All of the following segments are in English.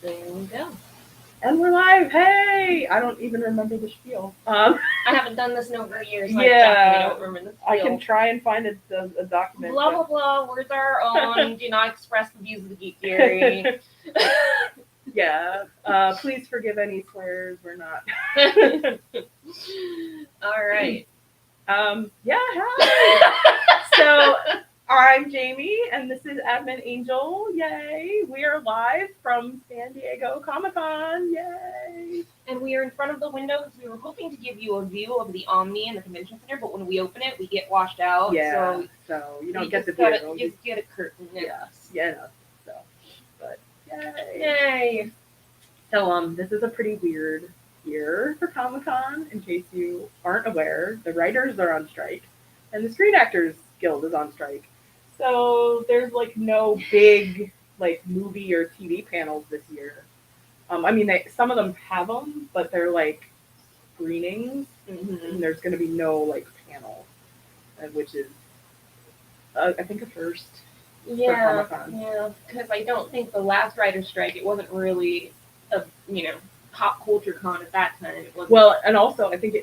There we go. And we're live. Hey! I don't even remember the spiel. I haven't done this in over a year, so Yeah. I definitely don't remember the spiel. I can try and find a document. Blah, blah, blah. Words are our own. Do not express the views of the Geekiary. Yeah. Please forgive any swears. We're not. All right. Yeah, hi. So, I'm Jamie, and this is Admin Angel. Yay. We are live from San Diego Comic-Con. Yay. And we are in front of the window because we were hoping to give you a view of the Omni and the convention center, but when we open it, we get washed out. Yeah, so you don't get the view. You just get a curtain. Yeah, no, so, but yay. Yay. So, this is a pretty weird year for Comic-Con. In case you aren't aware, the writers are on strike, and the Screen Actors Guild is on strike. So there's like no big like movie or TV panels this year. I mean, some of them have them, but they're like screenings, and there's going to be no like panel, which is I think a first. Yeah, because I don't think the last writer's strike, it wasn't really a pop culture con at that time. It wasn't. Well, and also I think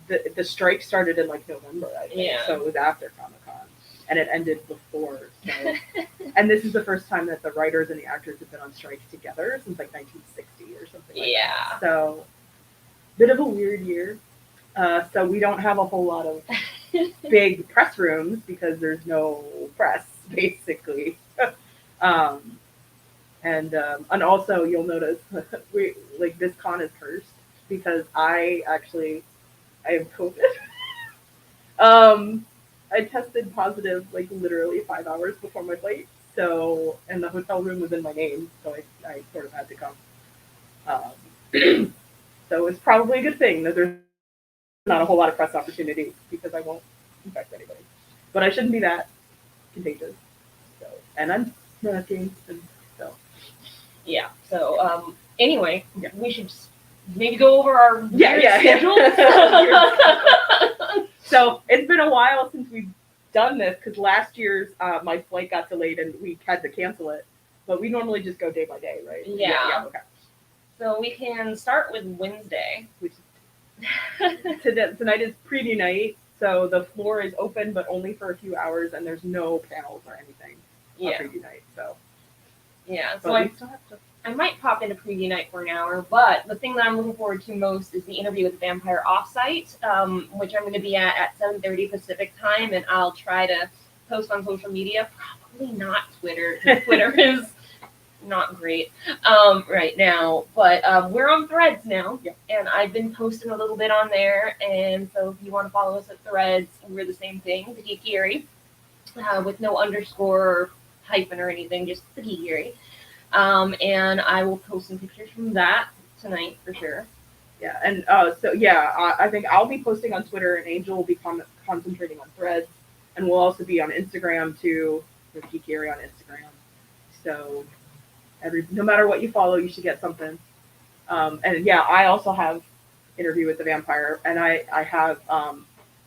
the strike started in like November, I think. Yeah. So it was after Comic-Con, and it ended before. So. And this is the first time that the writers and the actors have been on strike together since like 1960 or something like that. So, bit of a weird year. So we don't have a whole lot of big press rooms because there's no press, basically. And also you'll notice we like this con is cursed because I have COVID. I tested positive like literally 5 hours before my flight. So, and the hotel room was in my name, so I sort of had to come. So it's probably a good thing that there's not a whole lot of press opportunities because I won't infect anybody. But I shouldn't be that contagious. So, and I'm working, and so. Yeah. So anyway, we should just maybe go over our schedule. So it's been a while since we've done this because last year's my flight got delayed and we had to cancel it. But we normally just go day by day, right? Yeah. Okay. So we can start with Wednesday. Tonight is preview night, so the floor is open but only for a few hours, and there's no panels or anything on preview night. So so I might pop into preview night for an hour, but the thing that I'm looking forward to most is the interview with the Vampire Offsite, which I'm going to be at 7:30 Pacific time, and I'll try to post on social media. Probably not Twitter. Twitter is not great right now, but we're on Threads now, and I've been posting a little bit on there, and so if you want to follow us at Threads, we're the same thing, the Geekiary, with no underscore or hyphen or anything, just the Geekiary. And I will post some pictures from that tonight for sure. Yeah, and I think I'll be posting on Twitter, and Angel will be concentrating on Threads, and we'll also be on Instagram too, with Geekiary on Instagram. So no matter what you follow, you should get something. And yeah, I also have Interview with the Vampire, and I have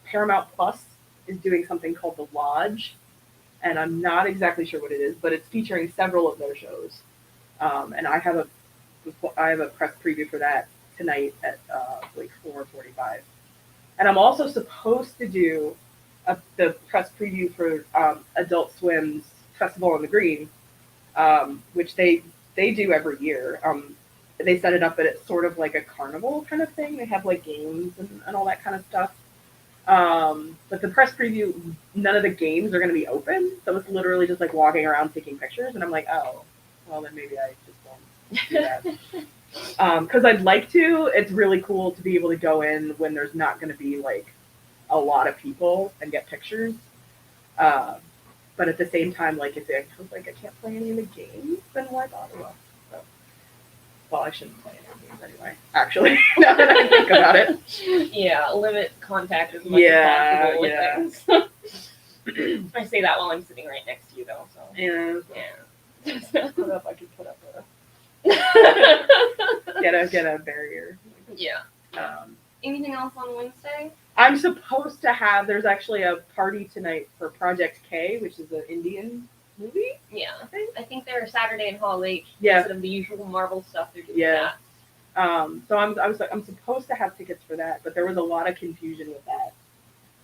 Paramount Plus is doing something called The Lodge, and I'm not exactly sure what it is, but it's featuring several of their shows. And I have a press preview for that tonight at like 4:45. And I'm also supposed to do the press preview for Adult Swim's Festival on the Green, which they do every year. They set it up, but it's sort of like a carnival kind of thing. They have like games and all that kind of stuff. But the press preview, none of the games are going to be open, so it's literally just like walking around taking pictures, and I'm like, oh, well then maybe I just won't do that. Because I'd like to. It's really cool to be able to go in when there's not going to be like a lot of people and get pictures. But at the same time, like if I was like I can't play any of the games, then why bother? Well, I shouldn't play any of the games anyway. Actually, now that I think about it. Yeah, limit contact as much as possible with things. I say that while I'm sitting right next to you, though. So yeah. Put up. I could put up get a barrier. Yeah. Anything else on Wednesday? I'm supposed to have. There's actually a party tonight for Project K, which is an Indian movie. Yeah, I think they're Saturday in Hall H Yeah. instead of the usual Marvel stuff they're doing. Yeah. So I'm supposed to have tickets for that, but there was a lot of confusion with that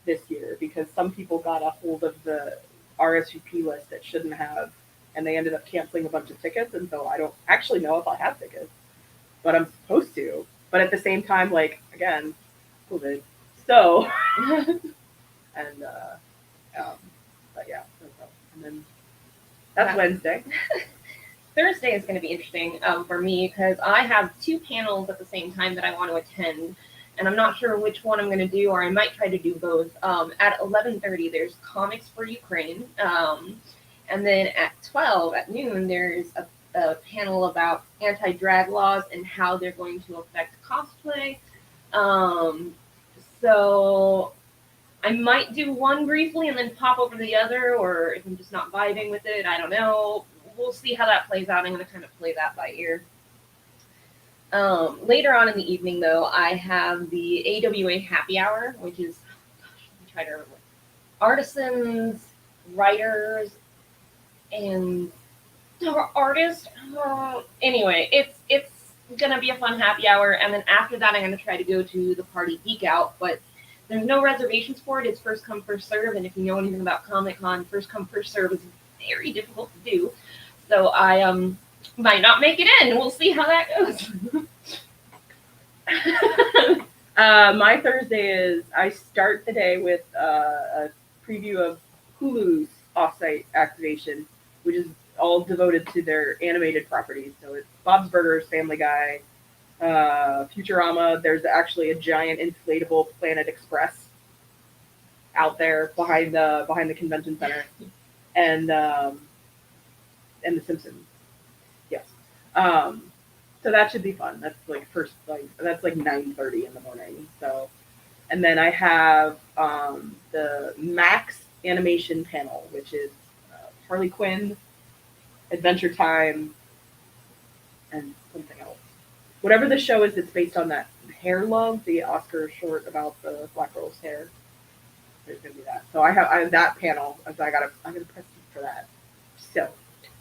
this year because some people got a hold of the RSVP list that shouldn't have, and they ended up canceling a bunch of tickets, and so I don't actually know if I have tickets, but I'm supposed to. But at the same time, like again, COVID. So and but yeah, and then that's Wednesday. Thursday is going to be interesting for me because I have 2 panels at the same time that I want to attend, and I'm not sure which one I'm going to do, or I might try to do both. At 11:30, there's Comics for Ukraine, and then at 12 at noon, there's a panel about anti-drag laws and how they're going to affect cosplay. So I might do one briefly and then pop over to the other, or if I'm just not vibing with it, I don't know. We'll see how that plays out. I'm going to kind of play that by ear. Later on in the evening, though, I have the AWA Happy Hour, which is, let me try to remember, artisans, writers, and artists. Anyway, it's going to be a fun happy hour, and then after that, I'm going to try to go to the party Geek Out, but there's no reservations for it. It's first come, first serve, and if you know anything about Comic-Con, first come, first serve is very difficult to do. So I might not make it in. We'll see how that goes. My Thursday is I start the day with a preview of Hulu's offsite activation, which is all devoted to their animated properties. So it's Bob's Burgers, Family Guy, Futurama. There's actually a giant inflatable Planet Express out there behind the convention center, and The Simpsons. Yes. So that should be fun. That's like that's like 9:30 in the morning. So, and then I have the Max animation panel, which is Harley Quinn, Adventure Time, and something else. Whatever the show is, it's based on that Hair Love, the Oscar short about the black girl's hair. There's gonna be that. So I have that panel. So I gotta press for that. So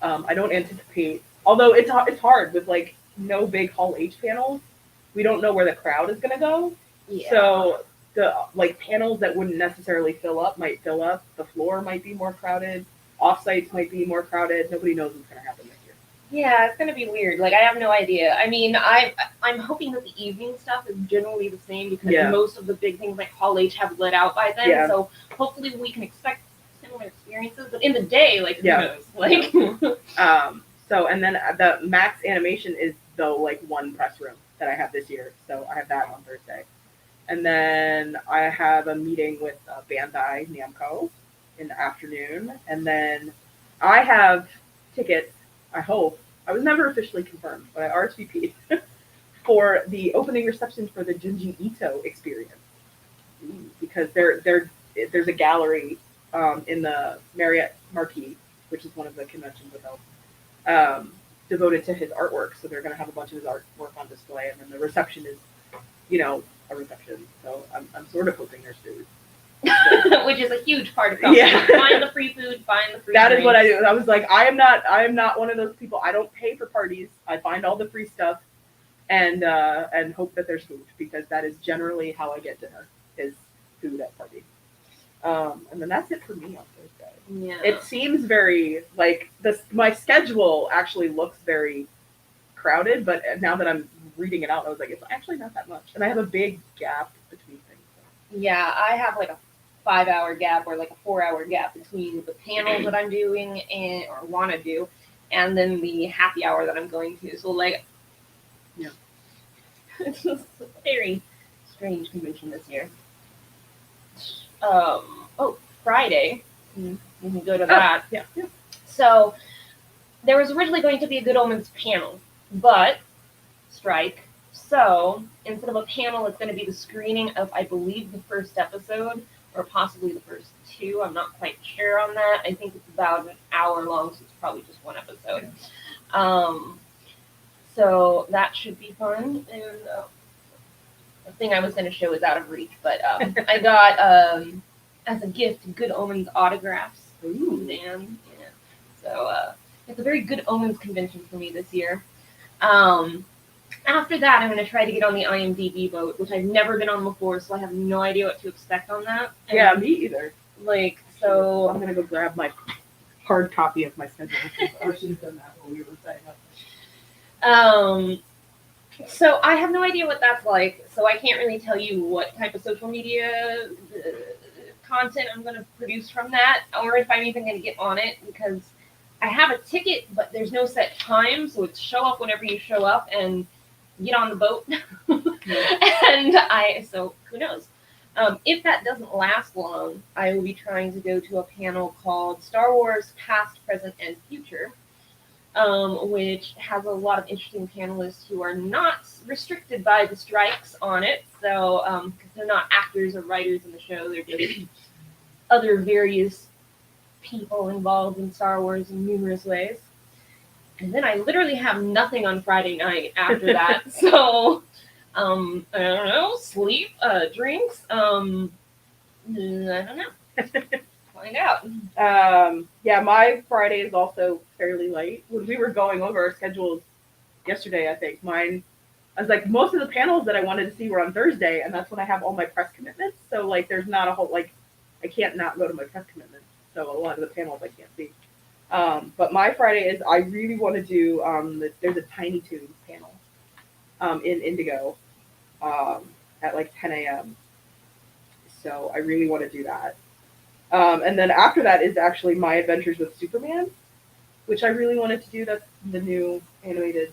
I don't anticipate. Although it's hard with like no big Hall H panels, we don't know where the crowd is gonna go. Yeah. So the like panels that wouldn't necessarily fill up might fill up. The floor might be more crowded. Offsites might be more crowded. Nobody knows what's gonna happen this year. Yeah, it's gonna be weird. Like I have no idea. I mean, I'm hoping that the evening stuff is generally the same because most of the big things like Hall H have let out by then. Yeah. So hopefully we can expect similar experiences. But in the day, like who knows? Like So and then the Max animation is the like one press room that I have this year. So I have that on Thursday. And then I have a meeting with Bandai Namco in the afternoon. And then I have tickets, I hope. I was never officially confirmed, but I RSVP'd for the opening reception for the Junji Ito experience. Because there's a gallery in the Marriott Marquis, which is one of the convention hotels, devoted to his artwork. So they're going to have a bunch of his artwork on display. And then the reception is, a reception. So I'm sort of hoping there's food. Which is a huge part of it. Yeah. Find the free food, find the free That drinks. is what I do. I was like, I am not one of those people. I don't pay for parties. I find all the free stuff and hope that there's food, because that is generally how I get dinner, is food at parties. And then that's it for me on Thursday. Yeah. It seems very like my schedule actually looks very crowded, but now that I'm reading it out, I was like, it's actually not that much. And I have a big gap between things. So. Yeah, I have like a 5-hour gap or like a 4-hour gap between the panels that I'm doing or want to do, and then the happy hour that I'm going to. So like, yeah, it's just a very strange convention this year. Friday. We can go to that. Yeah. So there was originally going to be a Good Omens panel, but strike. So instead of a panel, it's going to be the screening of, I believe, the first episode, or possibly the first 2. I'm not quite sure on that. I think it's about an hour long, so it's probably just one episode. So that should be fun. And the thing I was going to show is out of reach, but I got as a gift Good Omens autographs. Ooh. Dan. Yeah. So it's a very good omens convention for me this year. After that, I'm going to try to get on the IMDb boat, which I've never been on before, so I have no idea what to expect on that. And, Yeah, me either. Like, so I'm gonna go grab my hard copy of my schedule. I should have done that when we were setting up. So I have no idea what that's like, so I can't really tell you what type of social media content I'm going to produce from that, or if I'm even going to get on it, because I have a ticket, but there's no set time, so it's show up whenever you show up and get on the boat. So who knows? If that doesn't last long, I will be trying to go to a panel called Star Wars Past, Present, and Future, which has a lot of interesting panelists who are not restricted by the strikes on it. So, because they're not actors or writers in the show, they're just other various people involved in Star Wars in numerous ways. And then I literally have nothing on Friday night after that. So, I don't know, sleep, drinks, I don't know. Find out. Yeah, my Friday is also fairly light. When we were going over our schedules yesterday, I think I was like, most of the panels that I wanted to see were on Thursday, and that's when I have all my press commitments. So like, there's not a whole, like, I can't not go to my press commitments. So a lot of the panels I can't see. But my Friday is, I really want to do, there's a Tiny Toons panel in Indigo at like 10 a.m. So I really want to do that. And then after that is actually My Adventures with Superman, which I really wanted to do. That's the new animated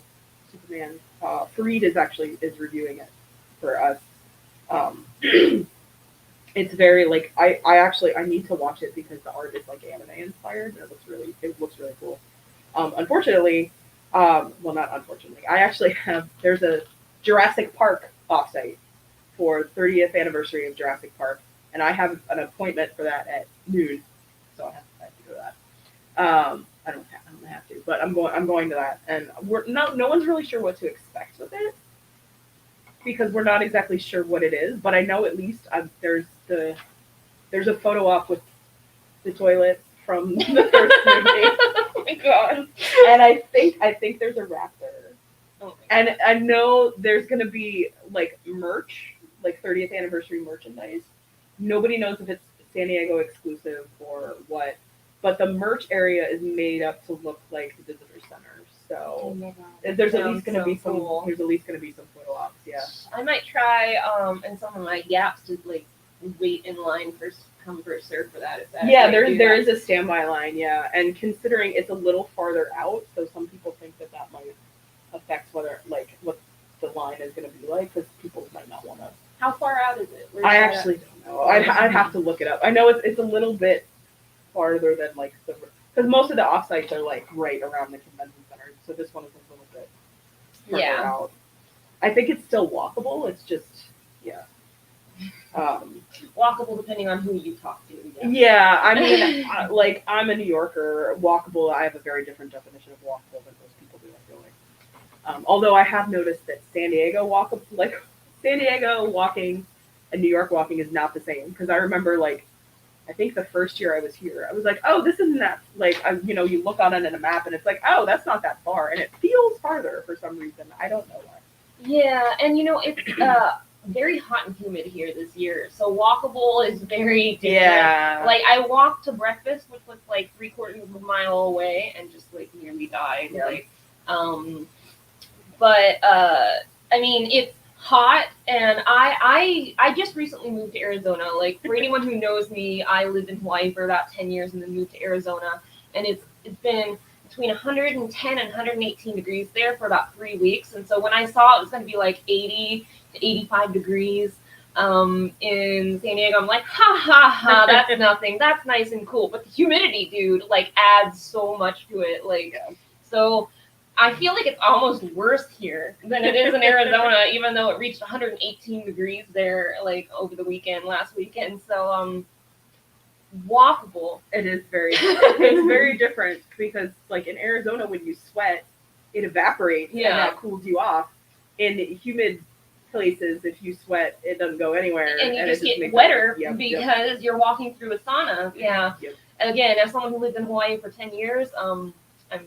Superman. Fareed is reviewing it for us. It's very like I need to watch it because the art is like anime inspired. And it looks really cool. Unfortunately, well, not unfortunately, there's a Jurassic Park offsite for 30th anniversary of Jurassic Park, and I have an appointment for that at noon, so I have to go to that. I don't have to, but I'm going to that, and no one's really sure what to expect with it because we're not exactly sure what it is, but I know at least there's a photo op with the toilet from the first movie. Oh my god! And I think there's a raptor. Oh and I know there's gonna be like merch, like 30th anniversary merchandise. Nobody knows if it's San Diego exclusive or what, but the merch area is made up to look like the visitor center. So there's at least gonna be some. Cool. There's at least gonna be some photo ops. Yeah. I might try in some of my gaps to like wait in line for come first serve for that. Yeah, there is a standby line. Yeah, and considering it's a little farther out, so some people think that might affect what the line is going to be like because people might not want to. How far out is it? I actually don't know. I'd have to look it up. I know it's a little bit farther than like because most of the offsites are like right around the convention center, so this one is a little bit farther out. I think it's still walkable. It's just walkable depending on who you talk to. Yeah, I mean, like I'm a New Yorker. Walkable, I have a very different definition of walkable than most people do. I feel like, although I have noticed that San Diego walking and New York walking is not the same. Because I remember, I think the first year I was here, I was like, oh, this isn't that, you look on it in a map and it's like, oh, that's not that far. And it feels farther for some reason. I don't know why. Yeah, and it's very hot and humid here this year. So walkable is very different. Yeah. Like, I walked to breakfast, which was like 3/4 of a mile away, and just nearly died. Yeah. I mean, it's hot, and I just recently moved to Arizona. Like, for anyone who knows me, I lived in Hawaii for about 10 years and then moved to Arizona, and it's been between 110 and 118 degrees there for about 3 weeks. And so when I saw it was going to be like 80 to 85 degrees in San Diego, I'm like, ha, that's nothing. That's nice and cool. But the humidity, dude, adds so much to it. So I feel like it's almost worse here than it is in Arizona, even though it reached 118 degrees there, over the last weekend. So, walkable. It is it's very different because in Arizona, when you sweat, it evaporates and that cools you off. In humid places, if you sweat, it doesn't go anywhere. And you just get wetter because you're walking through a sauna. Yeah. Yep. again, as someone who lived in Hawaii for 10 years, I'm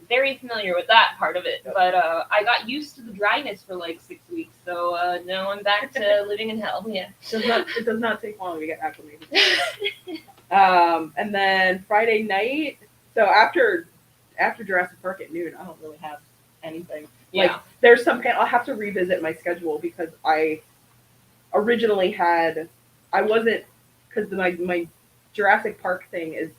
very familiar with that part of it. Yep. But I got used to the dryness for like 6 weeks, so now I'm back to living in hell. Yeah. It does not take long to get acclimated. And then Friday night. So after Jurassic Park at noon, I don't really have anything. Yeah. Like there's some. I'll have to revisit my schedule because I originally had. I wasn't because my Jurassic Park thing is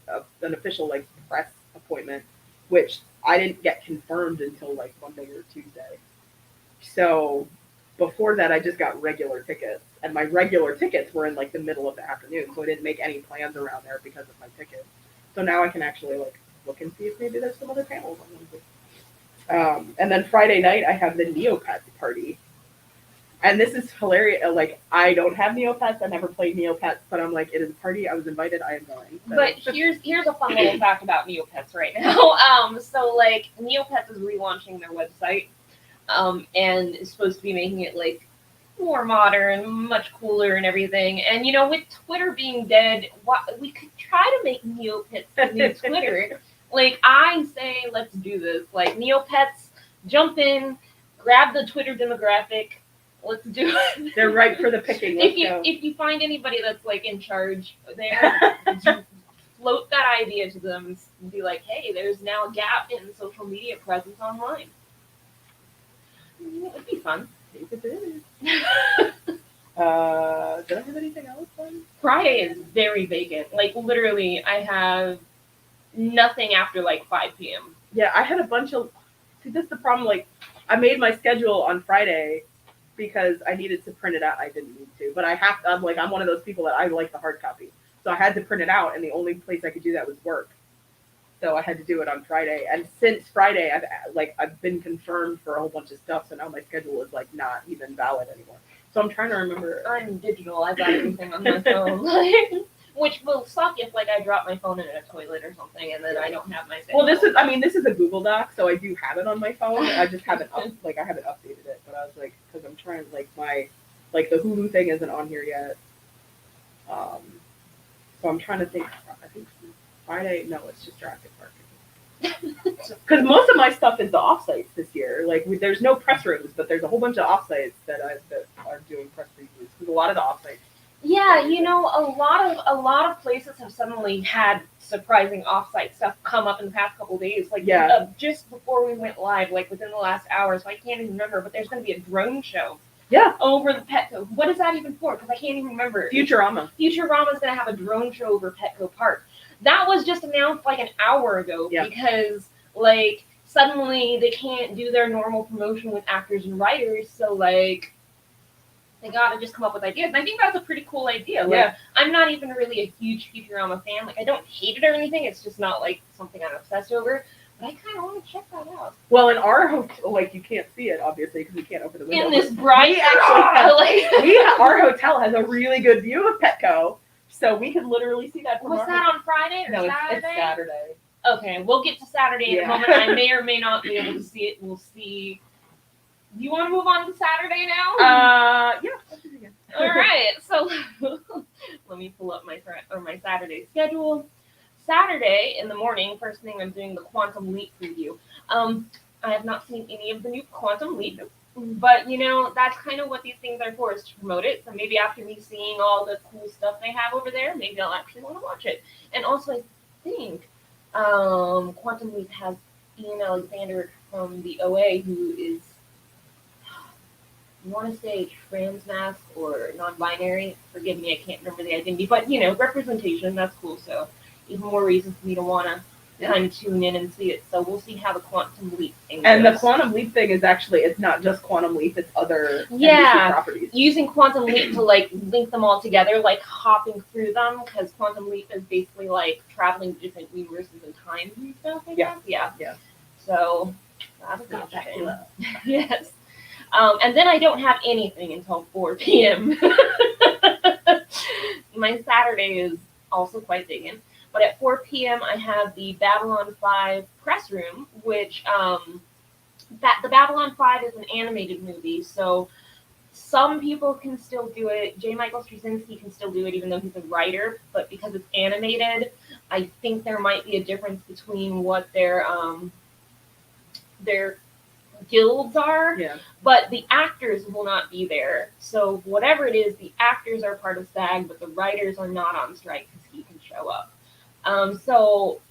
an official like press appointment, which I didn't get confirmed until like Monday or Tuesday. So before that, I just got regular tickets, and my regular tickets were in like the middle of the afternoon, so I didn't make any plans around there because of my ticket. So now I can actually like look and see if maybe there's some other panels on Wednesday. And then Friday night, I have the Neopets party. And this is hilarious. Like, I don't have Neopets. I never played Neopets, but I'm like, it is a party. I was invited. I am going. So. But here's a fun little fact about Neopets right now. So like Neopets is relaunching their website, and is supposed to be making it like more modern, much cooler, and everything. And with Twitter being dead, we could try to make Neopets the new Twitter. Like I say, let's do this. Like Neopets, jump in, grab the Twitter demographic. Let's do it. They're ripe for the picking. If you find anybody that's like in charge there, float that idea to them and be like, hey, there's now a gap in social media presence online. It would be fun. Did I have anything else on? Friday is very vacant. Like literally, I have nothing after like 5 p.m. Yeah, I had a bunch of. See, this is the problem. Like, I made my schedule on Friday because I needed to print it out. I didn't need to, but I have to. I'm one of those people that I like the hard copy, so I had to print it out, and the only place I could do that was work. So I had to do it on Friday, and since Friday, I've been confirmed for a whole bunch of stuff. So now my schedule is like not even valid anymore. So I'm trying to remember. I'm digital. I've got everything on my phone. Which will suck if like I drop my phone in a toilet or something and then I don't have my schedule. Well, this is a Google Doc, so I do have it on my phone. I just haven't I haven't updated it, but I was like, because I'm trying the Hulu thing isn't on here yet. So I'm trying to think. I think Friday. No, it's just Jurassic Park. Because most of my stuff is the offsites this year. Like there's no press rooms, but there's a whole bunch of offsites that are doing press previews. Because a lot of the offsites. Yeah, a lot of places have suddenly had surprising offsite stuff come up in the past couple of days. Like just before we went live, like within the last hour, so I can't even remember. But there's going to be a drone show. Yeah. Over the Petco. What is that even for? Because I can't even remember. Futurama. Futurama is going to have a drone show over Petco Park. That was just announced like an hour ago because like suddenly they can't do their normal promotion with actors and writers. So like. They gotta just come up with ideas. And I think that's a pretty cool idea. Like, I'm not even really a huge Futurama fan. Like, I don't hate it or anything. It's just not like something I'm obsessed over. But I kind of want to check that out. Well, in our hotel, like you can't see it obviously because we can't open the window. In this bright, our hotel has a really good view of Petco, so we can literally see that. Was that on Friday or Saturday? It's Saturday. Okay, we'll get to Saturday in a moment. I may or may not be able to see it. We'll see. You want to move on to Saturday now? Yeah. All right. So let me pull up my Saturday schedule. Saturday in the morning, first thing I'm doing the Quantum Leap preview. I have not seen any of the new Quantum Leap, but that's kind of what these things are for, is to promote it. So maybe after me seeing all the cool stuff they have over there, maybe I'll actually want to watch it. And also, I think Quantum Leap has Ian Alexander from the OA, who is. I want to say transmasc or non-binary. Forgive me, I can't remember the identity. But, representation, that's cool. So even more reason for me to want to kind of tune in and see it. So we'll see how the Quantum Leap thing goes. And the Quantum Leap thing is actually, it's not just Quantum Leap, it's other NBC properties. Using Quantum Leap to, like, link them all together, like hopping through them, because Quantum Leap is basically, like, traveling to different universes and times and stuff, I guess. Yeah. So, that'll be interesting. Yes. And then I don't have anything until 4 p.m. My Saturday is also quite vacant. But at 4 p.m. I have the Babylon 5 press room, which the Babylon 5 is an animated movie. So some people can still do it. J. Michael Straczynski can still do it, even though he's a writer. But because it's animated, I think there might be a difference between what their guilds are, Yeah. but the actors will not be there. So whatever it is, the actors are part of SAG, but the writers are not on strike because he can show up. So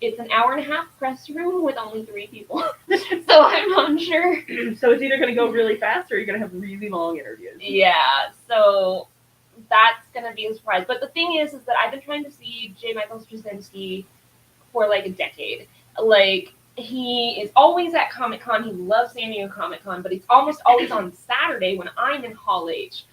it's an hour and a half press room with only 3 people. So I'm unsure. So it's either going to go really fast or you're going to have really long interviews. Yeah, so that's going to be a surprise. But the thing is that I've been trying to see J. Michael Straczynski for like a decade. Like, he is always at Comic-Con. He loves San Diego Comic-Con, but he's almost always on Saturday when I'm in Hall H.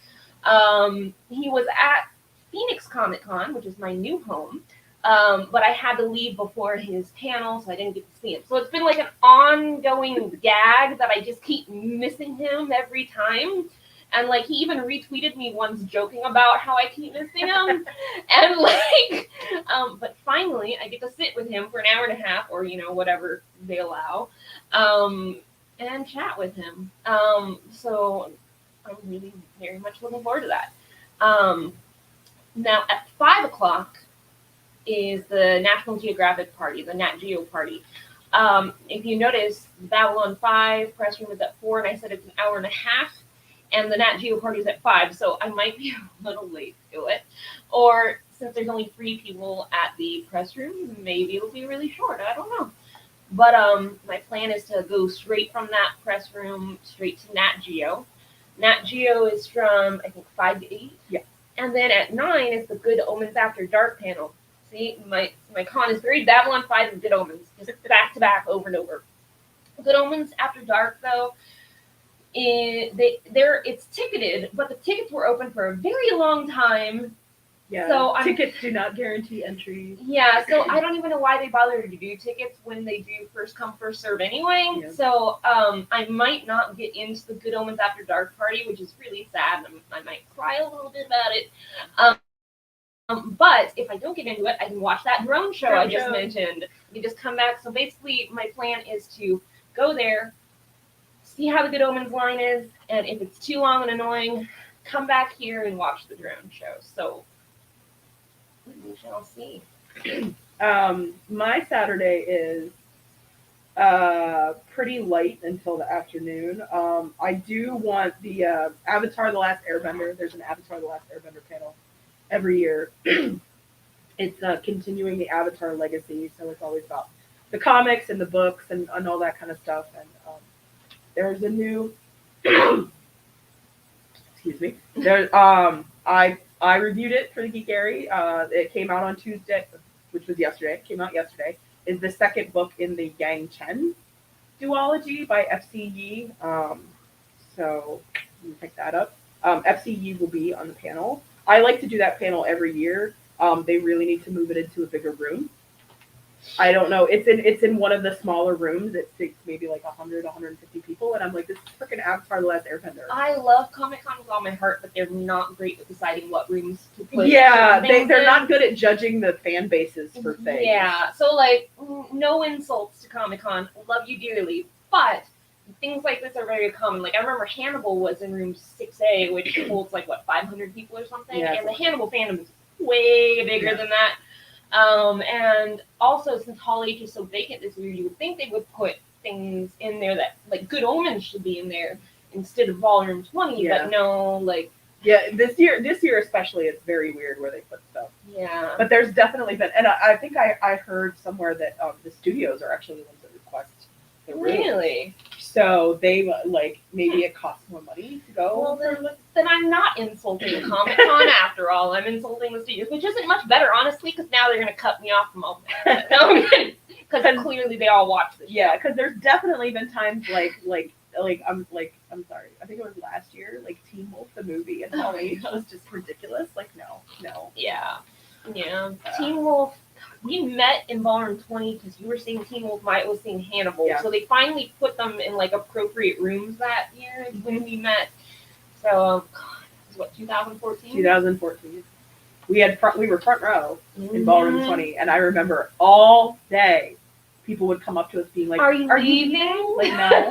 He was at Phoenix Comic-Con, which is my new home, but I had to leave before his panel, so I didn't get to see him. So it's been like an ongoing gag that I just keep missing him every time. And like, he even retweeted me once joking about how I keep missing him. And like, but finally I get to sit with him for an hour and a half, or, you know, whatever they allow, and chat with him. So I'm really very much looking forward to that. Now at 5 o'clock is the National Geographic party, the Nat Geo party. If you notice, Babylon 5 press room is at 4, and I said it's an hour and a half. And the Nat Geo party is at 5, so I might be a little late to do it. Or since there's only 3 people at the press room, maybe it'll be really short. I don't know. But my plan is to go straight from that press room straight to Nat Geo. Nat Geo is from, I think, 5 to 8. Yeah. And then at 9 is the Good Omens After Dark panel. See, my con is very Babylon 5 and Good Omens, just back to back, over and over. Good Omens After Dark, though, it's ticketed, but the tickets were open for a very long time. Yeah. So tickets do not guarantee entry. Yeah, so I don't even know why they bothered to do tickets when they do first come, first serve anyway. Yeah. So I might not get into the Good Omens After Dark party, which is really sad. I might cry a little bit about it. But if I don't get into it, I can watch that drone show I just mentioned. You just come back. So basically, my plan is to go there, see how the Good Omens line is, and if it's too long and annoying, come back here and watch the drone show. So we shall see. My Saturday is pretty light until the afternoon. I do want the Avatar: The Last Airbender. There's an Avatar: The Last Airbender panel every year. It's continuing the Avatar legacy, so it's always about the comics and the books and all that kind of stuff. And there's a new excuse me. There I reviewed it for the Geekiary. It came out on Tuesday, which was yesterday. It came out yesterday. Is the second book in the Yang Chen duology by F.C. Yi. So you can pick that up. F.C. Yi will be on the panel. I like to do that panel every year. They really need to move it into a bigger room. I don't know. It's in one of the smaller rooms. It takes maybe like 100, 150 people, and I'm like, this is freaking Avatar: The Last Airbender. I love Comic-Con with all my heart, but they're not great at deciding what rooms to put. Yeah, they're not good at judging the fan bases for things. Yeah, so like, no insults to Comic-Con. Love you dearly, but things like this are very common. Like, I remember Hannibal was in room 6A, which holds like, what, 500 people or something? Yeah. And the Hannibal fandom is way bigger than that. And also, since Hall H is so vacant this year, you would think they would put things in there that, like, Good Omens should be in there instead of Volume 20, but no, like... Yeah, this year especially, it's very weird where they put stuff. Yeah. But there's definitely been, and I think I heard somewhere that the studios are actually the ones that request the room. Really? So they, like, maybe it costs more money to go. Well, then I'm not insulting Comic-Con after all. I'm insulting the studios, which isn't much better, honestly, because now they're going to cut me off from all that. Because clearly they all watch this. Yeah, because there's definitely been times I'm sorry, I think it was last year, like Teen Wolf the movie and Hall H was just ridiculous. Like, no. Yeah. Teen Wolf. We met in Volume 20 because you were seeing Teen Wolf, I was seeing Hannibal. Yeah. So they finally put them in like appropriate rooms that year when we met. So, it was what, 2014? 2014. We were front row in Volume 20, and I remember all day people would come up to us being like, "Are you leaving?" Like, no.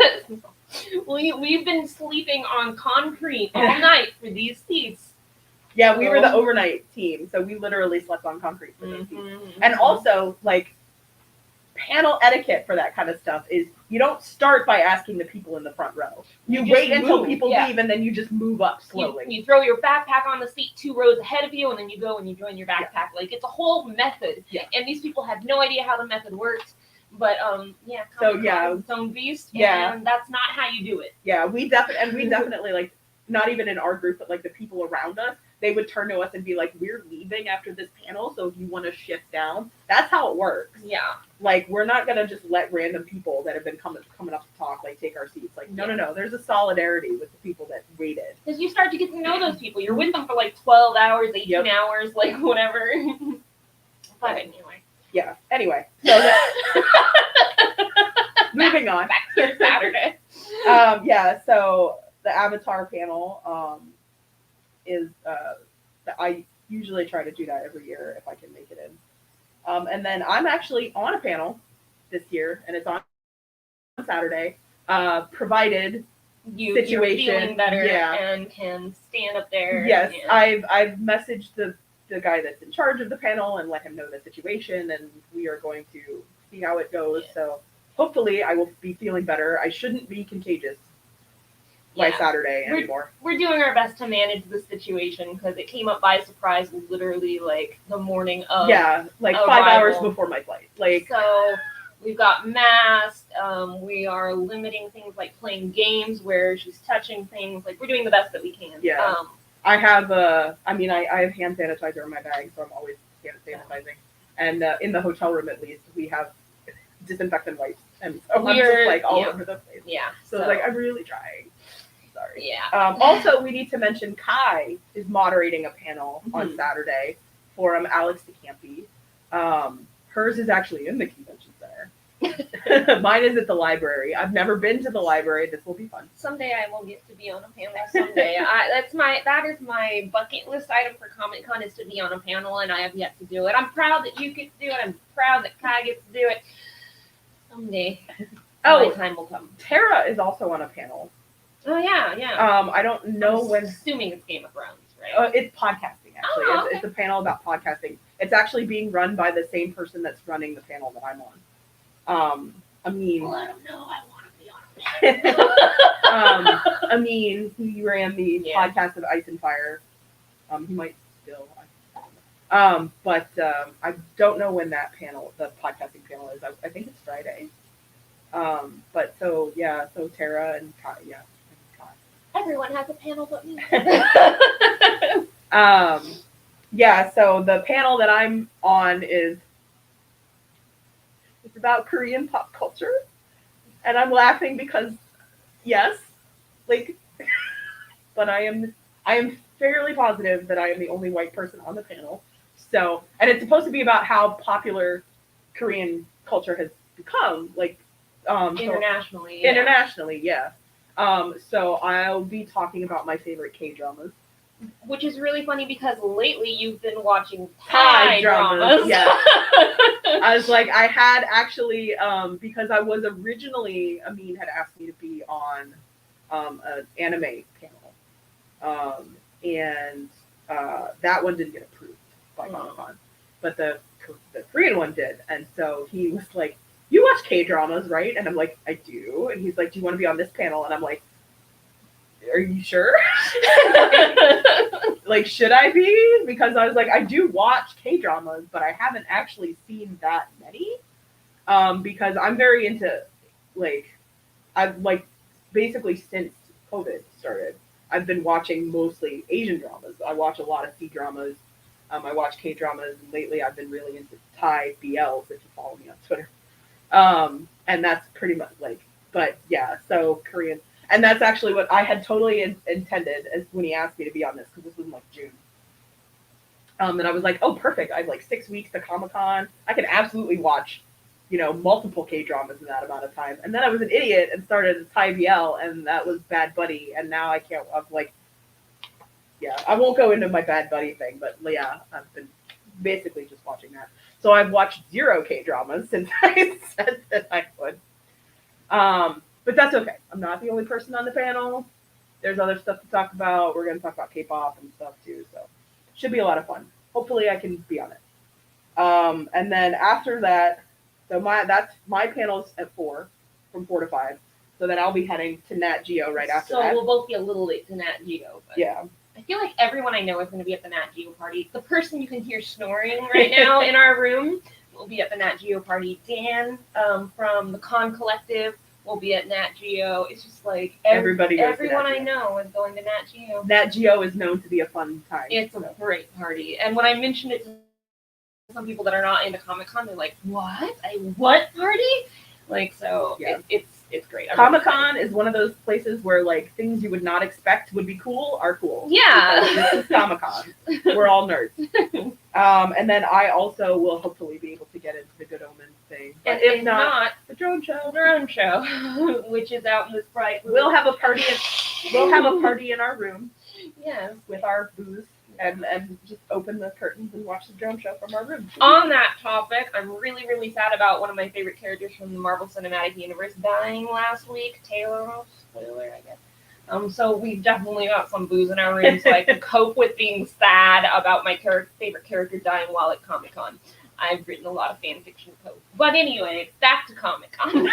We've been sleeping on concrete all night for these seats. Yeah, we were the overnight team, so we literally slept on concrete for those teams. And also, like, panel etiquette for that kind of stuff is you don't start by asking the people in the front row. You wait until people leave, and then you just move up slowly. You throw your backpack on the seat 2 rows ahead of you, and then you go and you join your backpack. Like, it's a whole method. Yeah. And these people had no idea how the method worked. But yeah, so yeah, its own beast. Yeah, and that's not how you do it. Yeah, we definitely like, not even in our group, but like the people around us, they would turn to us and be like, "We're leaving after this panel, so if you want to shift down," that's how it works. Yeah, like we're not gonna just let random people that have been coming up to talk like take our seats. Like no, there's a solidarity with the people that waited. Because you start to get to know those people. You're with them for like 12 hours, 18 hours, like whatever. But anyway. Yeah. Anyway, so moving on. Back to Saturday. Yeah. So the Avatar panel is I usually try to do that every year if I can make it in. And then I'm actually on a panel this year, and it's on Saturday. Provided you're situation, feeling better and can stand up there. Yes, I've messaged the guy that's in charge of the panel and let him know the situation, and we are going to see how it goes. So hopefully I will be feeling better. I shouldn't be contagious by Saturday anymore. We're doing our best to manage the situation because it came up by surprise literally like the morning of like arrival. 5 hours before my flight. Like, so we've got masked. We are limiting things like playing games where she's touching things. Like, we're doing the best that we can. Yeah. I have I have hand sanitizer in my bag, so I'm always hand sanitizing. And in the hotel room, at least, we have disinfectant wipes, and so I'm just like all over the place. Yeah. So it's like, I'm really trying. Sorry. Yeah. Also, we need to mention Kai is moderating a panel on Saturday for Alex DeCampi. Hers is actually in the convention center. Mine is at the library. I've never been to the library. This will be fun. Someday I will get to be on a panel. Someday. That is my bucket list item for Comic Con, is to be on a panel, and I have yet to do it. I'm proud that you get to do it. I'm proud that Kai gets to do it. Someday. My time will come. Tara is also on a panel. Oh yeah. I don't know when. Assuming it's Game of Thrones, right? It's podcasting actually. Oh, okay. It's a panel about podcasting. It's actually being run by the same person that's running the panel that I'm on. Let them know I want to be on a panel. Amin, who ran the podcast of Ice and Fire. He might still. But I don't know when that panel, the podcasting panel, is. I think it's Friday. But so Tara and Kai, Everyone has a panel but me. So the panel that I'm on it's about Korean pop culture. And I'm laughing because but I am fairly positive that I am the only white person on the panel. So, and it's supposed to be about how popular Korean culture has become, like internationally. So I'll be talking about my favorite K-dramas. Which is really funny because lately you've been watching Thai dramas. Yeah. I was like, I had actually, because I was originally, Amin had asked me to be on an anime panel. And that one didn't get approved by Comic-Con. But the Korean one did. And so he was like, "You watch K-dramas, right?" And I'm like, "I do." And he's like, "Do you want to be on this panel?" And I'm like, "Are you sure?" Like, should I be? Because I was like, I do watch K-dramas, but I haven't actually seen that many. Because I'm very into, I've basically since COVID started, I've been watching mostly Asian dramas. I watch a lot of C-dramas. I watch K-dramas, and lately I've been really into Thai BLs, if you follow me on Twitter. And that's pretty much so Korean. And that's actually what I had totally intended as when he asked me to be on this, because this was in June. And I was like, oh, perfect. I have 6 weeks to Comic-Con. I can absolutely watch, multiple K-dramas in that amount of time. And then I was an idiot and started a Thai BL, and that was Bad Buddy. And now I can't, I won't go into my Bad Buddy thing, but I've been basically just watching that. So I've watched 0 K-dramas since I said that I would. But that's okay. I'm not the only person on the panel. There's other stuff to talk about. We're going to talk about K-pop and stuff too. So should be a lot of fun. Hopefully I can be on it. And then after that, so my panel's at 4, from 4 to 5. So then I'll be heading to Nat Geo right after that. So we'll both be a little late to Nat Geo. But Yeah. I feel like everyone I know is going to be at the Nat Geo party. The person you can hear snoring right now in our room will be at the Nat Geo party. Dan from the Con Collective will be at Nat Geo. It's just like everyone I know is going to Nat Geo. Nat Geo is known to be a fun time. It's a great party. And when I mentioned it to some people that are not into Comic-Con, they're like, what? A what party? Like, so yeah. It's great. Comic-Con is one of those places where like things you would not expect would be cool are cool. Yeah. This is Comic-Con. We're all nerds. And then I also will hopefully be able to get into the Good Omens thing. But and if not, the drone show, which is out in this bright room. We'll have a party in our room. Yes. With our booze. And just open the curtains and watch the drone show from our room. On that topic, I'm really, really sad about one of my favorite characters from the Marvel Cinematic Universe dying last week. Taylor, spoiler, I guess. So we've definitely got some booze in our room, so I can cope with being sad about my favorite character dying while at Comic-Con. I've written a lot of fan fiction code. But anyway, back to Comic-Con.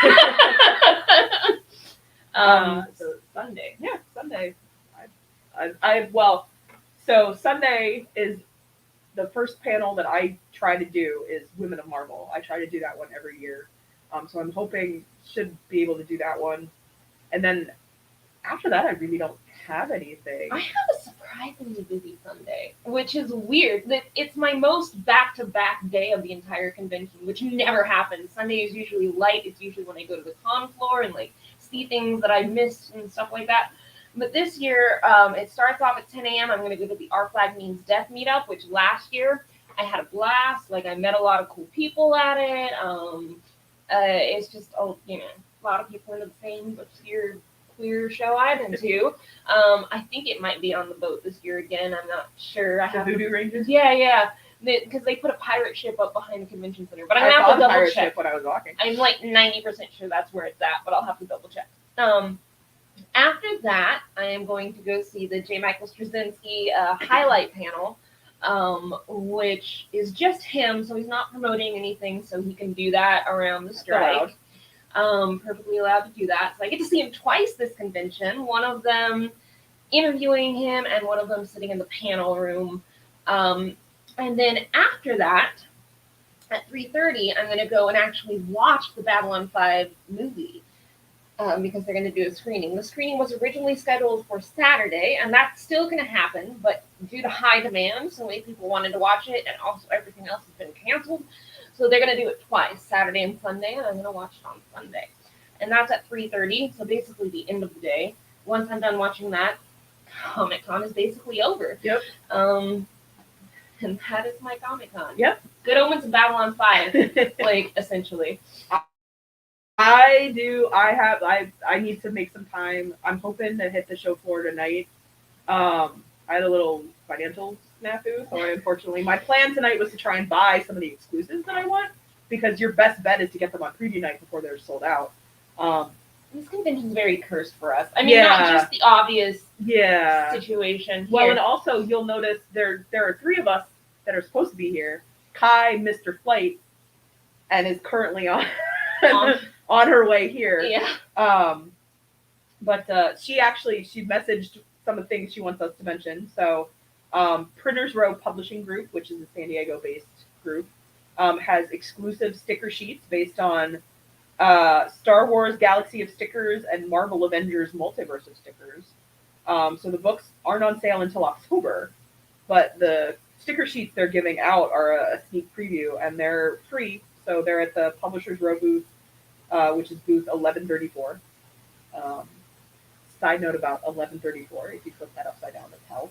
So Sunday. Yeah, Sunday. So Sunday is the first panel that I try to do is Women of Marvel. I try to do that one every year. So I'm hoping should be able to do that one. And then after that, I really don't have anything. I have a surprisingly busy Sunday, which is weird. It's my most back-to-back day of the entire convention, which never happens. Sunday is usually light. It's usually when I go to the con floor and like see things that I missed and stuff like that. But this year, it starts off at 10 a.m. I'm going to go to the Our Flag Means Death meetup, which last year I had a blast. Like, I met a lot of cool people at it. It's just, a lot of people into the same obscure queer show I've been to. I think it might be on the boat this year again. I'm not sure. The Voodoo Rangers? Yeah. Because they put a pirate ship up behind the convention center. But I'm going to have to double check. Ship when I was walking. I'm like 90% sure that's where it's at, but I'll have to double check. After that, I am going to go see the J. Michael Straczynski highlight panel, which is just him, so he's not promoting anything, so he can do that around the strike. Perfectly allowed to do that. So I get to see him twice this convention, one of them interviewing him and one of them sitting in the panel room. And then after that, at 3:30, I'm going to go and actually watch the Babylon 5 movie. Because they're going to do a screening. The screening was originally scheduled for Saturday, and that's still going to happen, but due to high demand, so many people wanted to watch it, and also everything else has been canceled. So they're going to do it twice, Saturday and Sunday, and I'm going to watch it on Sunday. And that's at 3:30, so basically the end of the day. Once I'm done watching that, Comic-Con is basically over. Yep. And that is my Comic-Con. Yep. Good Omens of Babylon 5, like, essentially. I need to make some time. I'm hoping to hit the show floor tonight. I had a little financial snafu, so unfortunately my plan tonight was to try and buy some of the exclusives that I want, because your best bet is to get them on preview night before they're sold out. This convention's very cursed for us. I mean, not just the obvious situation here. Well, and also you'll notice there are 3 of us that are supposed to be here. Kai, Mr. Flight, and is currently on her way here. Yeah. But she messaged some of the things she wants us to mention. So, Printers Row Publishing Group, which is a San Diego-based group, has exclusive sticker sheets based on Star Wars Galaxy of Stickers and Marvel Avengers Multiverse of Stickers. So the books aren't on sale until October, but the sticker sheets they're giving out are a sneak preview, and they're free. So they're at the Publishers Row booth, which is booth 1134. Side note about 1134, if you flip that upside down, it's hell.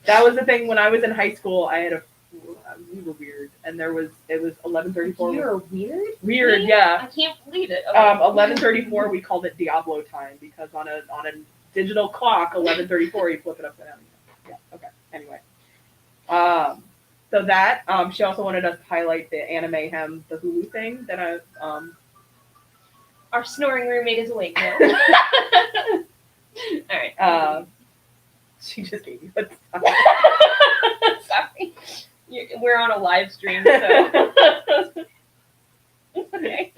That was the thing when I was in high school. We were weird, and it was 1134. You were weird? Weird, yeah. I can't believe it. Okay. 1134, we called it Diablo time, because on a digital clock, 1134, you flip it upside down. Yeah, okay. Anyway. So that, she also wanted us to highlight the Anime Hem, the Hulu thing that Our snoring roommate is awake now. All right. She just gave you a time. Sorry. We're on a live stream, so. Okay.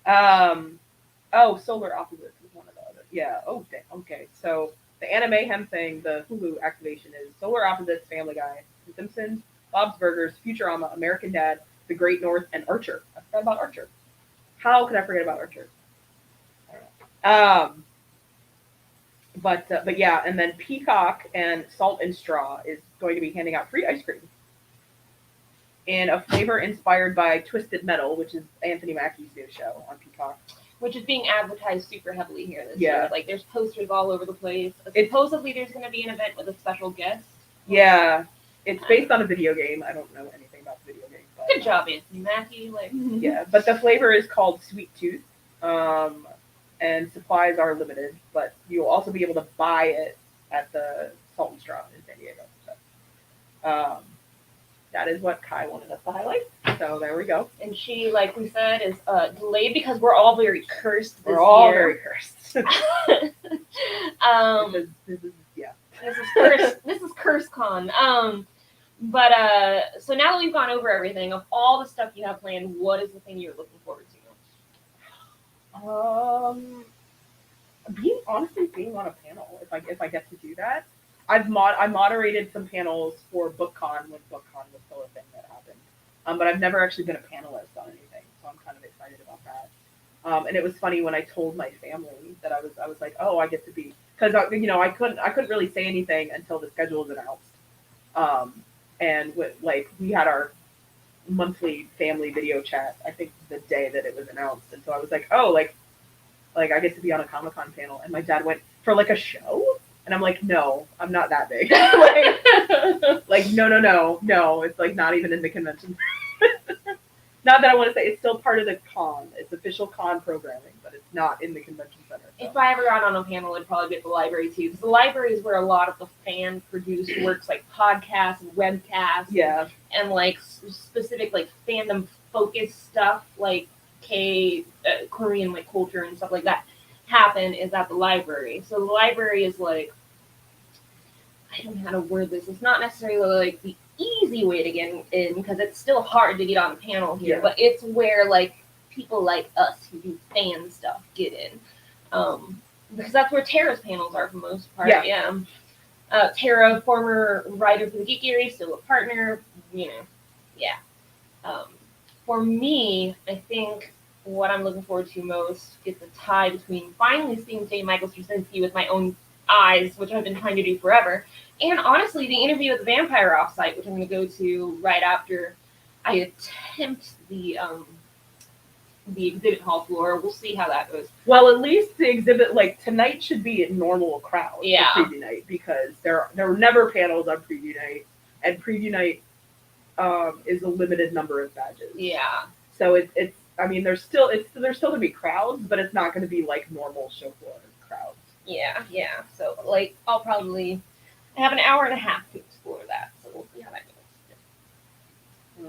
Oh, Solar Opposites is one of the other. Yeah. Oh, okay. So the Anime Hem thing, the Hulu activation is Solar Opposites, Family Guy, The Simpsons, Bob's Burgers, Futurama, American Dad, The Great North, and Archer. I forgot about Archer. How could I forget about Archer? I don't know. But yeah, and then Peacock and Salt and Straw is going to be handing out free ice cream in a flavor inspired by Twisted Metal, which is Anthony Mackie's new show on Peacock. Which is being advertised super heavily here this Yeah. year. Like, there's posters all over the place. Supposedly, there's going to be an event with a special guest. Yeah, it's based on a video game. I don't know anything about the video game. But, Good job, Anthony Mackie. Like, yeah, but the flavor is called Sweet Tooth, and supplies are limited. But you'll also be able to buy it at the Salt and Straw in San Diego. So, that is what Kai wanted us to highlight. So there we go. And she, like we said, is delayed because we're all very cursed this year. We're all very cursed. This is curse. This is CurseCon. But so now that we've gone over everything of all the stuff you have planned, what is the thing you're looking forward to? Being on a panel, if I get to do that. I moderated some panels for BookCon when BookCon was still a thing that happened. But I've never actually been a panelist on anything, so I'm kind of excited about that. And it was funny when I told my family that I was like, oh, I get to be, because I couldn't really say anything until the schedule was announced. And we had our monthly family video chat, I think the day that it was announced, and so I was like, oh, like I get to be on a Comic-Con panel, and my dad went, for like a show? And I'm like, no, I'm not that big. No, it's like not even in the convention. Not that I want to say it's still part of the con. It's official con programming, but it's not in the convention center. So. If I ever got on a panel, it'd probably be at the library too, because the library is where a lot of the fan-produced works like podcasts and webcasts, yeah, and like specific like fandom-focused stuff like Korean like culture and stuff like that happen is at the library. So the library is like, I don't know how to word this. It's not necessarily like the easy way to get in because it's still hard to get on a panel here, but it's where like people like us who do fan stuff get in. Because that's where Tara's panels are for the most part. Yeah. Tara, former writer for the Geekiary, still a partner, For me, I think what I'm looking forward to most is the tie between finally seeing J. Michael Straczynski with my own eyes, which I've been trying to do forever, and honestly, the interview with the vampire offsite, which I'm going to go to right after I attempt the exhibit hall floor. We'll see how that goes. Well, at least the exhibit, like, tonight should be a normal crowd for preview night, because there were never panels on preview night, and preview night is a limited number of badges. Yeah. So it's I mean, there's still gonna be crowds, but it's not gonna be like normal show floor crowds. Yeah. So like I have an hour and a half to explore that, so we'll see how that goes.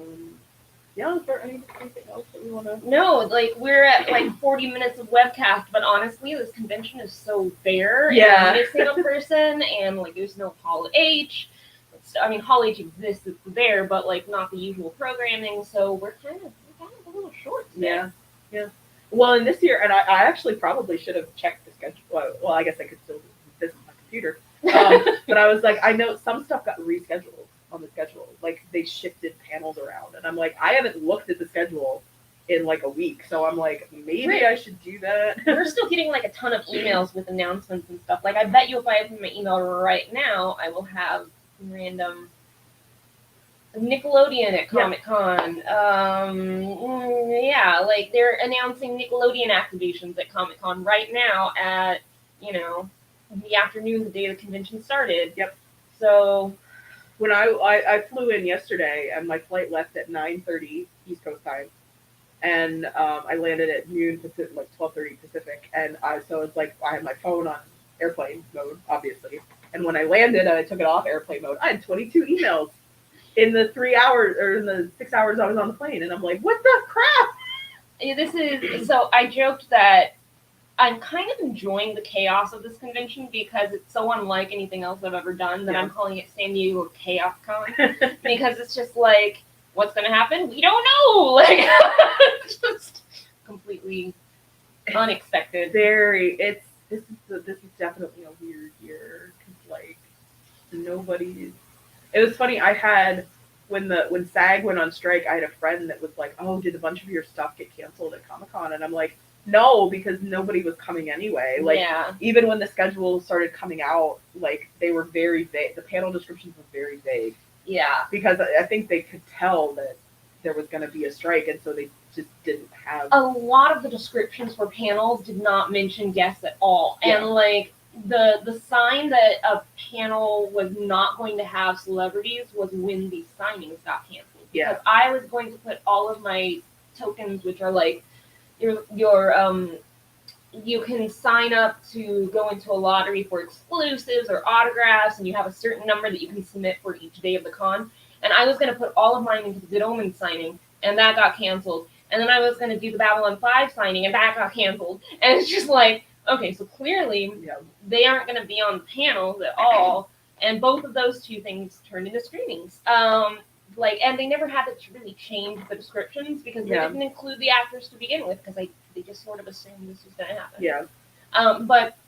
Is there anything else that we want to? No, like we're at like 40 minutes of webcast, but honestly, this convention is so bare. Yeah. And I'm missing a person, and like there's no Hall H. I mean, Hall H exists, it's there, but like not the usual programming. So we're kind of a little short today. Yeah. Well, and this year, and I actually probably should have checked the schedule. Well, I guess I could still do this on my computer. But I was like, I know some stuff got rescheduled on the schedule. Like they shifted panels around, and I'm like, I haven't looked at the schedule in like a week, so I'm like, maybe I should do that. We're still getting like a ton of emails with announcements and stuff. Like I bet you if I open my email right now, I will have random Nickelodeon at Comic-Con. Like they're announcing Nickelodeon activations at Comic-Con right now at, the afternoon, the day the convention started. Yep. So when I flew in yesterday, and my flight left at 9:30 East Coast time, and I landed at noon Pacific, like 12:30 Pacific, and so it's like I had my phone on airplane mode, obviously. And when I landed and I took it off airplane mode, I had 22 emails in the 3 hours or in the 6 hours I was on the plane, and I'm like, what the crap? so I joked that I'm kind of enjoying the chaos of this convention because it's so unlike anything else I've ever done that I'm calling it San Diego Chaos Con because it's just like, what's going to happen? We don't know. Like, it's just completely unexpected. This is definitely a weird year because like nobody's. It was funny. I had when SAG went on strike, I had a friend that was like, "Oh, did a bunch of your stuff get canceled at Comic-Con?" And I'm like, "No, because nobody was coming anyway." Like, even when the schedule started coming out, like they were very vague. The panel descriptions were very vague. Yeah. Because I think they could tell that there was going to be a strike, and so they just didn't have. A lot of the descriptions for panels did not mention guests at all, and like. The sign that a panel was not going to have celebrities was when the signings got canceled. Because I was going to put all of my tokens, which are like your you can sign up to go into a lottery for exclusives or autographs, and you have a certain number that you can submit for each day of the con. And I was going to put all of mine into the Good Omens signing, and that got canceled. And then I was going to do the Babylon 5 signing, and that got canceled. And it's just like, okay, so clearly they aren't going to be on the panels at all, and both of those two things turned into screenings. And they never had to really change the descriptions because they didn't include the actors to begin with because they just sort of assumed this was going to happen. Yeah. But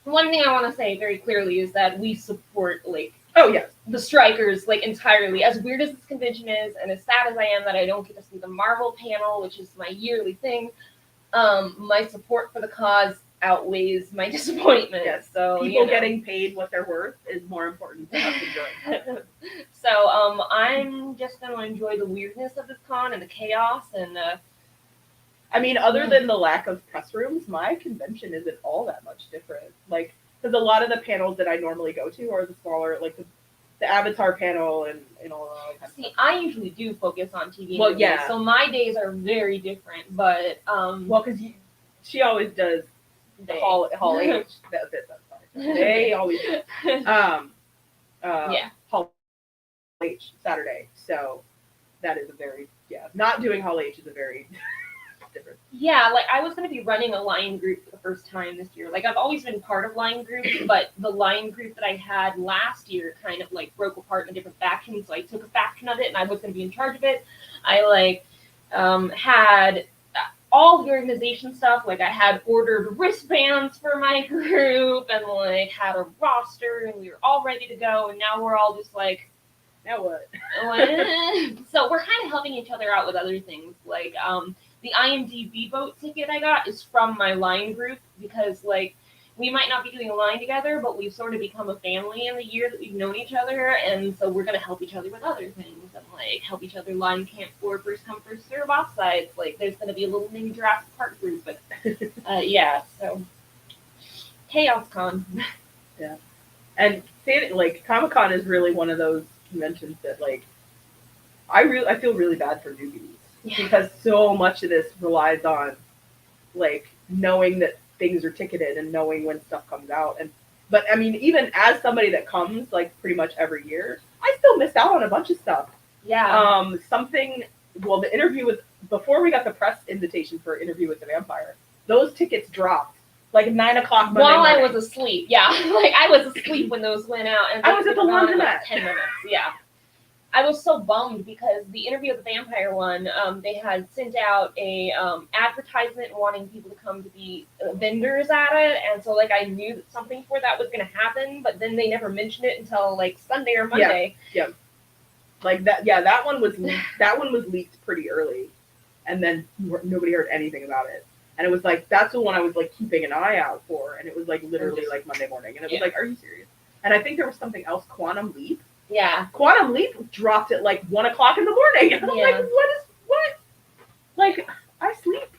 one thing I want to say very clearly is that we support the strikers entirely. As weird as this convention is, and as sad as I am that I don't get to see the Marvel panel, which is my yearly thing, my support for the cause outweighs my disappointment. Yes. So people getting paid what they're worth is more important than us enjoying it. So I'm just going to enjoy the weirdness of this con and the chaos and I mean, other than the lack of press rooms, my convention isn't all that much different. Like, because a lot of the panels that I normally go to are the smaller, like the Avatar panel and all that kind of stuff. I usually do focus on TV. Well, yeah. So my days are very different, but because she always does. Hall H. That's fine. They always do. Hall H Saturday. So that is a very Not doing Hall H is a very different. Yeah, I was going to be running a line group for the first time this year. I've always been part of line groups, but the line group that I had last year kind of broke apart into different factions. So I took a faction of it, and I was going to be in charge of it. I had all the organization stuff. I had ordered wristbands for my group and had a roster, and we were all ready to go. And now we're all just now what? So we're kind of helping each other out with other things. The IMDb boat ticket I got is from my line group because we might not be doing a line together, but we've sort of become a family in the year that we've known each other, and so we're going to help each other with other things and help each other line camp for first come first serve offsides. There's going to be a little mini Jurassic Park group, but so Chaos Con. Yeah, and Comic-Con is really one of those conventions that I feel really bad for newbies because so much of this relies on knowing that things are ticketed and knowing when stuff comes out. But I mean, even as somebody that comes pretty much every year, I still missed out on a bunch of stuff. Yeah. The interview before we got the press invitation for Interview with the Vampire, those tickets dropped 9:00 Monday while morning. I was asleep. Yeah. I was asleep when those went out, and I was at the laundromat. 10 minutes. Yeah. I was so bummed because the Interview with the Vampire one, they had sent out a advertisement wanting people to come to be vendors at it, and so I knew that something for that was going to happen, but then they never mentioned it until Sunday or Monday. Yeah. That one was leaked pretty early, and then nobody heard anything about it. And it was that's the one I was keeping an eye out for, and it was literally Monday morning, and it was are you serious? And I think there was something else, Quantum Leap. Yeah. Quantum Leap dropped at 1:00 in the morning. And I'm what? I sleep.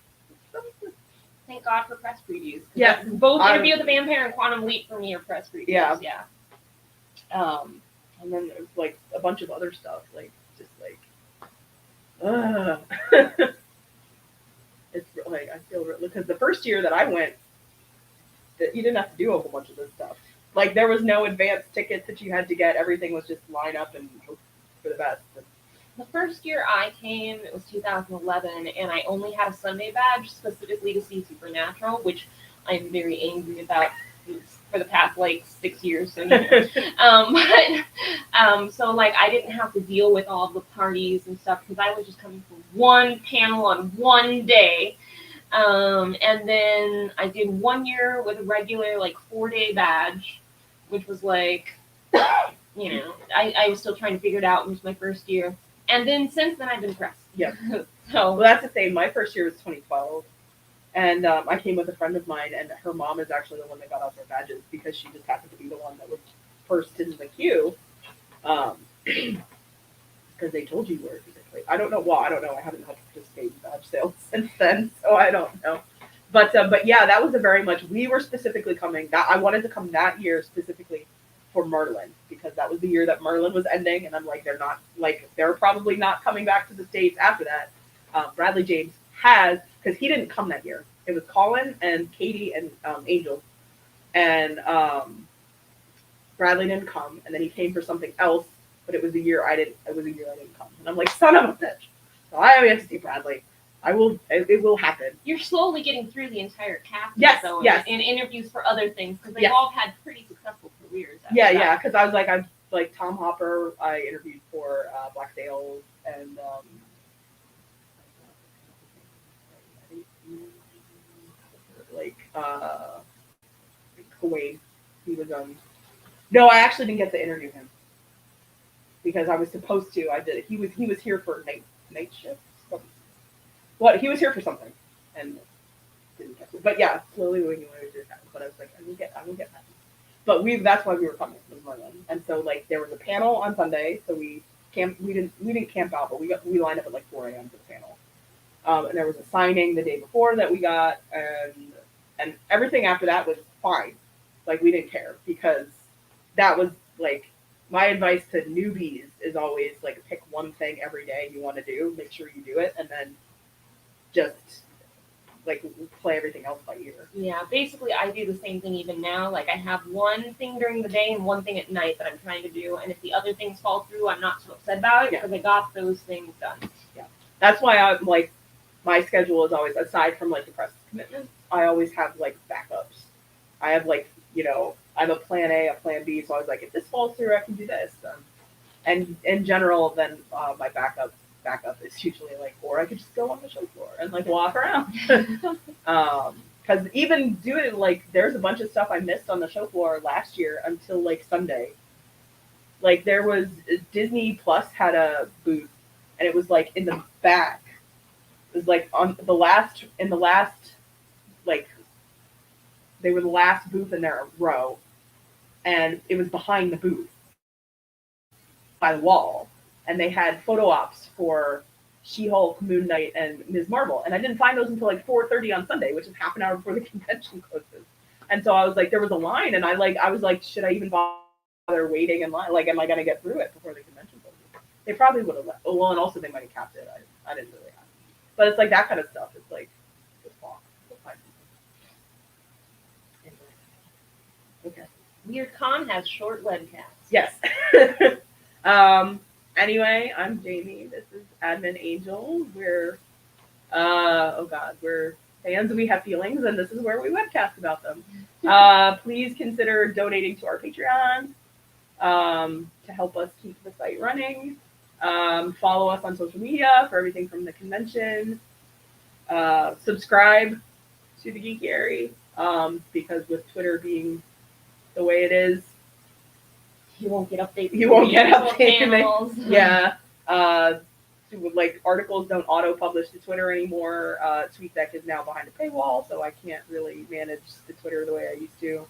Thank God for press previews. Yeah. Both Interview with the Vampire and Quantum Leap for me are press previews. Yeah. And then there's a bunch of other stuff, it's I feel because the first year that I went, that you didn't have to do a whole bunch of this stuff. There was no advanced tickets that you had to get. Everything was just line up and hope for the best. The first year I came, it was 2011, and I only had a Sunday badge specifically to see Supernatural, which I'm very angry about for the past like 6 years. So, so like I didn't have to deal with all the parties and stuff because I was just coming from one panel on one day. And then I did 1 year with a regular like 4-day badge, which was like, I was still trying to figure it out. It was my first year. And then since then I've been pressed. Yeah. So well, that's the same. My first year was 2012. And I came with a friend of mine, and her mom is actually the one that got out their badges because she just happened to be the one that was first in the queue. Because they told you where. I don't know. Well, I don't know. I haven't had to participate in badge sales since then, so I don't know. But yeah, that was a very much. We were specifically coming. I wanted to come that year specifically for Merlin because that was the year that Merlin was ending, and I'm like, they're probably not coming back to the States after that. Bradley James has. Because he didn't come that year. It was Colin and Katie and Angel. And Bradley didn't come. And then he came for something else. But it was a year I didn't come. And I'm like, son of a bitch. So I have to see Bradley. It will happen. You're slowly getting through the entire cast. Yes, though, yes. And interviews for other things. Because they've Yes. all had pretty successful careers. Yeah. Because I was like Tom Hopper. I interviewed for Black Sails and Kuwait. He was no, I actually didn't get to interview him because I was supposed to. I did. He was here for night shift. What he was here for something and didn't get to. But yeah, slowly we knew what it. But I was like, I will get that. But that's why we were coming was Merlin. And so like there was a panel on Sunday, so we didn't camp out, but we lined up at like 4 a.m. for the panel. And there was a signing the day before that we got, and everything after that was fine. Like we didn't care because that was like my advice to newbies is always like pick one thing every day you want to do, make sure you do it, and then just like play everything else by ear. Yeah, basically I do the same thing even now. Like I have one thing during the day and one thing at night that I'm trying to do, and if the other things fall through, I'm not so upset about it because I got those things done. Yeah, that's why I'm like my schedule is always aside from like the press commitments. I always have like backups. I have like I'm a plan A, a plan B. So I was like, if this falls through, I can do this. And in general, then my backup is usually like, or I could just go on the show floor and like walk around. Because even doing like, there's a bunch of stuff I missed on the show floor last year until like Sunday. Like there was Disney Plus had a booth, and it was like in the back. It was like like they were the last booth in their row, and it was behind the booth by the wall, and they had photo ops for She-Hulk, Moon Knight, and Ms. Marvel, and I didn't find those until like 4:30 on Sunday, which is half an hour before the convention closes. And so I was like, there was a line, and I was like, should I even bother waiting in line? Like, am I gonna get through it before the convention closes? They probably would have left. Oh, well, and also they might have capped it. I didn't really have it. But it's like that kind of stuff. It's like just walk. Okay. WeirdCon has short webcasts. Yes. Anyway, I'm Jamie. This is Admin Angel. We're we're fans. We have feelings, and this is where we webcast about them. Please consider donating to our Patreon to help us keep the site running. Follow us on social media for everything from the convention. Subscribe to the Geekiary because with Twitter being the way it is, you won't get updates. Yeah. Like articles don't auto-publish to Twitter anymore. TweetDeck is now behind a paywall, so I can't really manage the Twitter the way I used to.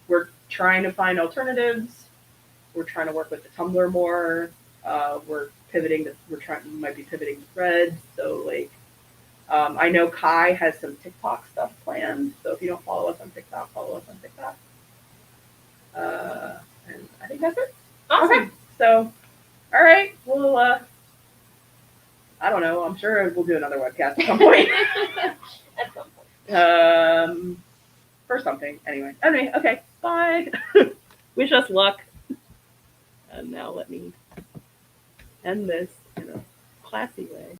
We're trying to find alternatives. We're trying to work with the Tumblr more. We're pivoting. Might be pivoting to Threads. So like, I know Kai has some TikTok stuff planned. So if you don't follow us on TikTok, follow us on TikTok. And I think that's it. Awesome. Okay. So, all right. Well, I don't know. I'm sure we'll do another webcast at some point. At some point. For something. Anyway. Okay. Bye. Wish us luck. And now let me end this in a classy way.